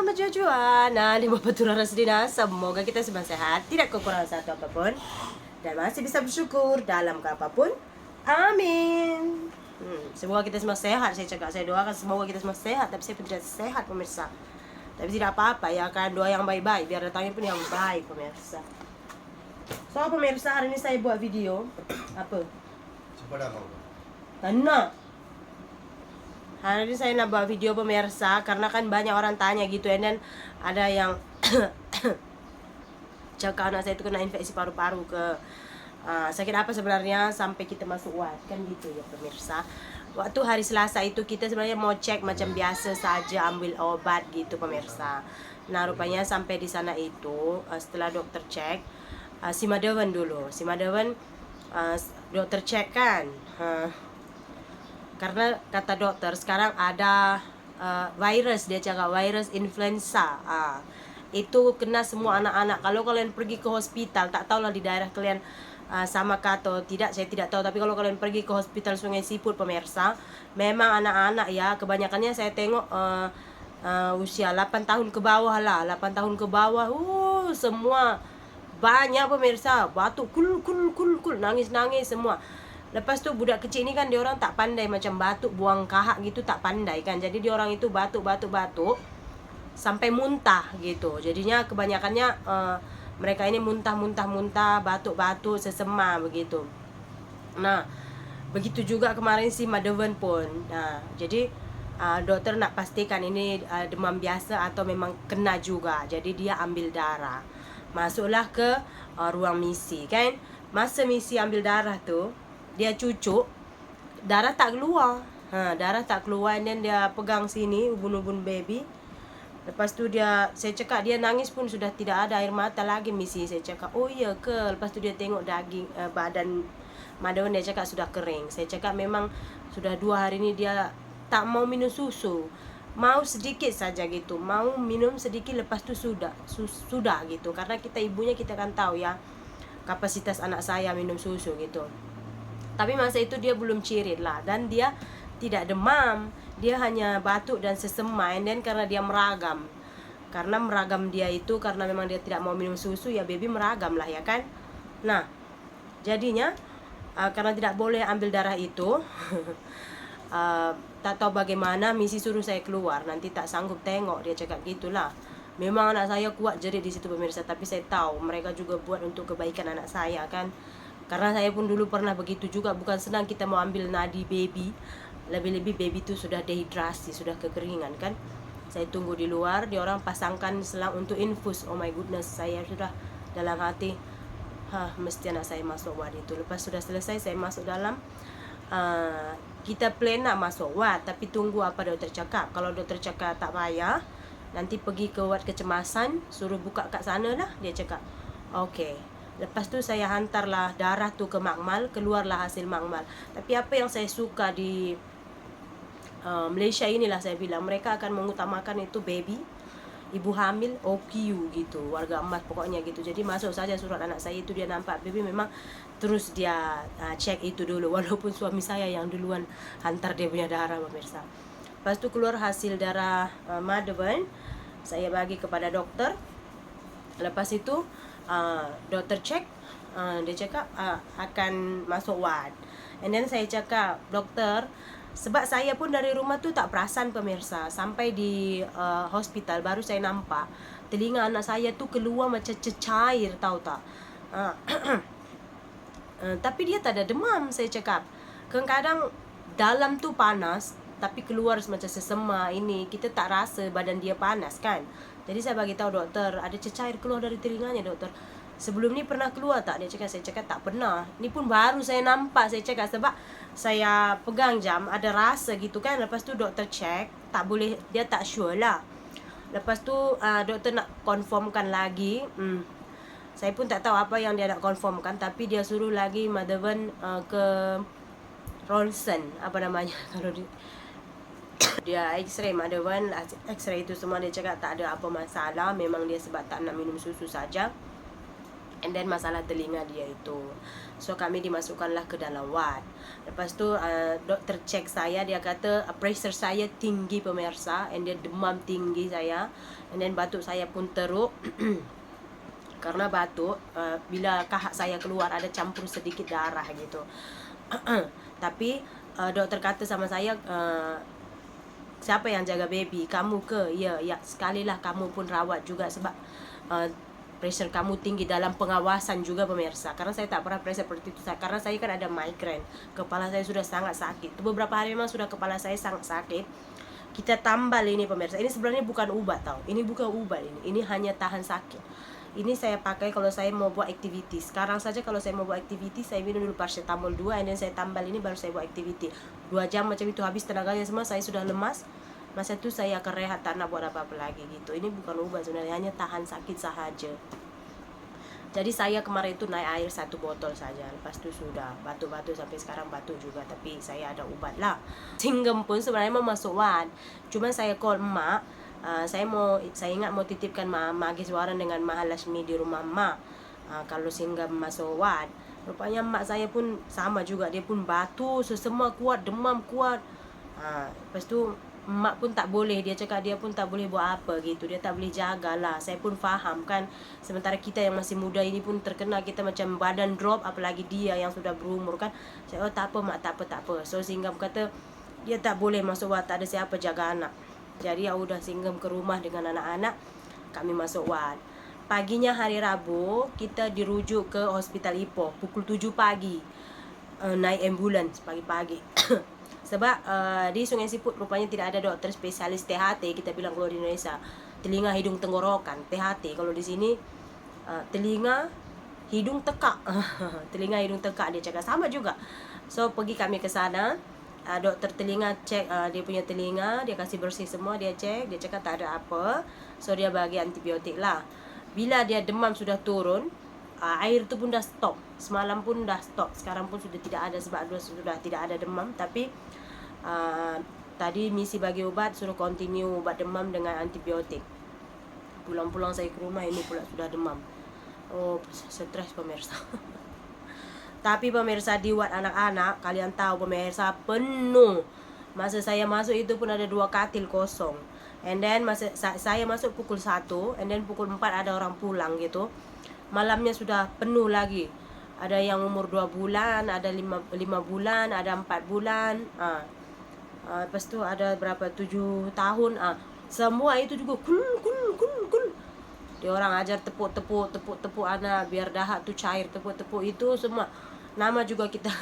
Selamat jajuan. Nah, di Bapak Turara Sedina, semoga kita semua sehat, tidak kekurangan satu apapun, dan masih bisa bersyukur dalam apapun. Amin. Semoga kita semua sehat. Saya cakap, saya doakan semoga kita semua sehat, tapi saya pun tidak sehat, pemirsa. Tapi tidak apa-apa ya, kan doa yang baik-baik, biar datangnya pun yang baik, pemirsa. So, pemirsa, hari ini saya buat video apa? Tanah. Hari ini saya nak buat video, pemirsa, karena kan banyak orang tanya gitu, dan ada yang cakap anak saya itu kena infeksi paru-paru sakit apa sebenarnya sampai kita masuk ward, kan gitu ya pemirsa. Waktu hari Selasa itu kita sebenarnya mau cek macam biasa saja, ambil obat gitu pemirsa. Nah rupanya sampai di sana itu setelah dokter cek, si Madawan dulu, dokter cek kan, karena kata dokter sekarang ada virus, dia cakap virus influenza. Itu kena semua anak-anak. Kalau kalian pergi ke hospital, tak tahulah di daerah kalian sama atau tidak, saya tidak tahu. Tapi kalau kalian pergi ke hospital Sungai Siput, pemirsa, memang anak-anak ya, kebanyakannya saya tengok usia 8 tahun ke bawah lah, 8 tahun ke bawah. Semua banyak pemirsa, batuk kul, nangis semua. Lepas tu budak kecil ni kan dia orang tak pandai, macam batuk buang kahak gitu tak pandai kan. Jadi dia orang itu batuk sampai muntah gitu. Jadinya kebanyakannya mereka ini muntah, batuk, sesema begitu. Nah, begitu juga kemarin si Madawan pun. Nah, jadi dokter nak pastikan ini demam biasa atau memang kena juga. Jadi dia ambil darah. Masuklah ke ruang misi kan. Masa misi ambil darah tu, dia cucuk, darah tak keluar. Darah tak keluar, dan dia pegang sini ubun-ubun baby. Lepas tu saya cakap dia nangis pun sudah tidak ada air mata lagi misi. Saya cakap, oh iya ke? Lepas tu dia tengok daging badan Madawan, dia cakap sudah kering. Saya cakap memang sudah 2 hari ni dia tak mau minum susu. Mau sedikit saja gitu, mau minum sedikit, lepas tu sudah gitu. Karena kita ibunya, kita kan tahu ya kapasitas anak saya minum susu gitu. Tapi masa itu dia belum cirit lah, dan dia tidak demam, dia hanya batuk dan sesema. Dan karena dia meragam, dia itu karena memang dia tidak mau minum susu ya, baby meragam lah ya kan. Nah jadinya karena tidak boleh ambil darah itu tak tahu bagaimana misi suruh saya keluar, nanti tak sanggup tengok, dia cakap gitulah. Memang anak saya kuat jerit di situ pemirsa, tapi saya tahu mereka juga buat untuk kebaikan anak saya kan. Karena saya pun dulu pernah begitu juga, bukan senang kita mau ambil nadi baby. Lebih-lebih baby itu sudah dehidrasi, sudah kekeringan kan. Saya tunggu di luar, dia orang pasangkan selang untuk infus. Oh my goodness, saya sudah dalam hati, mesti anak saya masuk ward itu. Lepas sudah selesai, saya masuk dalam. Kita plan nak masuk ward, tapi tunggu apa dokter cakap. Kalau dokter cakap tak payah, nanti pergi ke ward kecemasan, suruh buka kat sana lah, dia cakap. Okay. Lepas tu saya hantarlah darah tu ke makmal, keluarlah hasil makmal. Tapi apa yang saya suka di Malaysia inilah, saya bilang mereka akan mengutamakan itu baby, ibu hamil, OQ gitu, warga emas pokoknya gitu. Jadi masuk saja surat anak saya itu, dia nampak baby memang terus dia cek itu dulu, walaupun suami saya yang duluan hantar dia punya darah pemirsa. Lepas tu keluar hasil darah Madawan, saya bagi kepada dokter. Lepas itu dokter cek, dia cakap akan masuk ward. And then saya cakap, dokter, sebab saya pun dari rumah tu tak perasan pemirsa, sampai di hospital baru saya nampak telinga anak saya tu keluar macam cecair, tahu tak. Tapi dia tak ada demam, saya cakap. Kadang-kadang dalam tu panas, tapi keluar macam sesema ini, kita tak rasa badan dia panas kan. Jadi saya bagi tahu dokter, ada cecair keluar dari telinganya dokter. Sebelum ni pernah keluar tak? Dia cakap, saya cakap tak pernah. Ni pun baru saya nampak, saya cakap, sebab saya pegang jam, ada rasa gitu kan. Lepas tu dokter cek, tak boleh, dia tak sure lah. Lepas tu dokter nak confirmkan lagi. Saya pun tak tahu apa yang dia nak confirmkan, tapi dia suruh lagi Madawan ke Ronsen, apa namanya kalau dia X-ray Madawan, X-ray itu semua dia cakap tak ada apa masalah, memang dia sebab tak nak minum susu saja. And then masalah telinga dia itu, so kami dimasukkanlah ke dalam ward. Lepas tu dokter cek saya, dia kata pressure saya tinggi pemirsa, and dia demam tinggi saya, and then batuk saya pun teruk. Karena batuk, bila kahak saya keluar ada campur sedikit darah gitu. Tapi dokter kata sama saya, siapa yang jaga baby? Kamu ke? Ya, sekalilah kamu pun rawat juga sebab pressure kamu tinggi, dalam pengawasan juga pemirsa. Karena saya tak pernah pressure seperti itu, karena saya kan ada migrain, kepala saya sudah sangat sakit. Beberapa hari memang sudah kepala saya sangat sakit. Kita tambal ini pemirsa, ini sebenarnya bukan obat tau, ini bukan obat, ini hanya tahan sakit. Ini saya pakai kalau saya mau buat aktiviti. Sekarang saja kalau saya mau buat aktiviti, saya minum dulu paracetamol 2, and then saya tambal ini baru saya buat aktiviti. 2 jam macam itu, habis tenaganya semua, saya sudah lemas. Masa itu saya akan rehat, tak nak buat apa-apa lagi gitu. Ini bukan obat sebenarnya, hanya tahan sakit sahaja. Jadi saya kemarin itu naik air 1 botol saja. Lepas itu sudah batuk-batuk, sampai sekarang batuk juga. Tapi saya ada ubat lah. Singgem pun sebenarnya mau masuk ward, cuman saya call emak. Saya ingat mau titipkan Magiswaran dengan Mahalashmi di rumah emak. Kalau singgem masuk ward, rupanya emak saya pun sama juga, dia pun batuk, semua kuat, demam kuat. Lepas tu emak pun tak boleh, dia cakap dia pun tak boleh buat apa gitu, dia tak boleh jagalah. Saya pun faham kan, sementara kita yang masih muda ini pun terkena, kita macam badan drop, apalagi dia yang sudah berumur kan. Saya tak apa mak, tak apa. So Singgam kata dia tak boleh masuk ward, tak ada siapa jaga anak. Jadi ya udah Singgam ke rumah dengan anak-anak, kami masuk ward. Paginya hari Rabu kita dirujuk ke Hospital Ipoh pukul 7 pagi. Naik ambulans pagi-pagi. Sebab di Sungai Siput rupanya tidak ada dokter spesialis THT, kita bilang kalau di Indonesia telinga hidung tenggorokan, THT. Kalau di sini telinga hidung tekak. Telinga hidung tekak dia cakap, sama juga. So pergi kami ke sana, dokter telinga cek dia punya telinga, dia kasih bersih semua, dia cek, dia cakap tak ada apa. So dia bagi antibiotik lah. Bila dia demam sudah turun, air tu pun dah stop. Semalam pun dah stop. Sekarang pun sudah tidak ada sebab sudah tidak ada demam. Tapi tadi misi bagi obat, suruh continue ubat demam dengan antibiotik. Pulang-pulang saya ke rumah, ini pula sudah demam. Oh, stres pemirsa. Tapi pemirsa di ward anak-anak, kalian tahu pemirsa, penuh. Masa saya masuk itu pun ada 2 katil kosong. And then saya masuk pukul 1, and then pukul 4 ada orang pulang gitu. Malamnya sudah penuh lagi. Ada yang umur 2 bulan, ada 5 bulan, ada 4 bulan. Lepas tu ada berapa, 7 tahun. Semua itu juga kul. Dia orang ajar tepuk anak biar dahak tu cair, tepuk itu semua. Nama juga kita.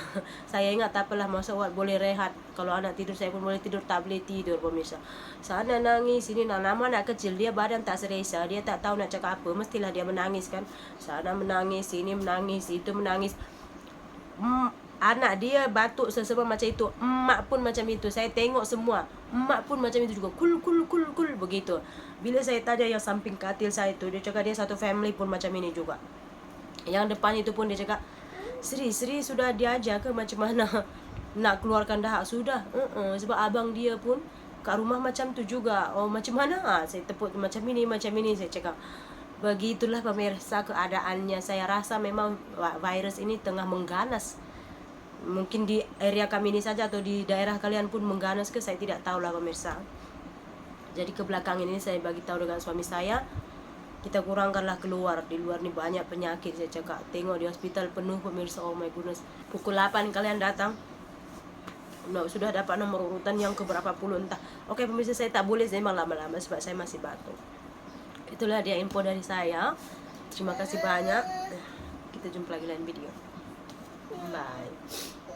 Saya ingat tak apalah, masuk ward boleh rehat. Kalau anak tidur saya pun boleh tidur, tak boleh tidur pemirsa. Sana nangis, sini nama anak kecil, dia badan tak seresa, dia tak tahu nak cakap apa, mestilah dia menangis kan. Sana menangis, sini menangis, itu menangis. Anak dia batuk sesama macam itu, emak pun macam itu. Saya tengok semua, emak pun macam itu juga, kul begitu. Bila saya tanya yang samping katil saya itu, dia cakap dia satu family pun macam ini juga. Yang depan itu pun dia cakap, Sri sudah diajar ke macam mana nak keluarkan dahak? Sudah. Sebab abang dia pun kat rumah macam tu juga. Oh macam mana? Saya tepuk macam ini saya cakap. Begitulah pemirsa keadaannya. Saya rasa memang virus ini tengah mengganas. Mungkin di area kami ini saja atau di daerah kalian pun mengganas ke, saya tidak tahulah pemirsa. Jadi ke belakang ini saya bagi tahu dengan suami saya, kita kurangkanlah keluar. Di luar ni banyak penyakit, saya cakap. Tengok di hospital penuh pemirsa, oh my goodness. Pukul 8 kalian datang, sudah dapat nomor urutan yang ke berapa puluh entah. Oke pemirsa, saya tak boleh memang lama-lama sebab saya masih batuk. Itulah dia info dari saya. Terima kasih banyak. Kita jumpa lagi lain video. Bye.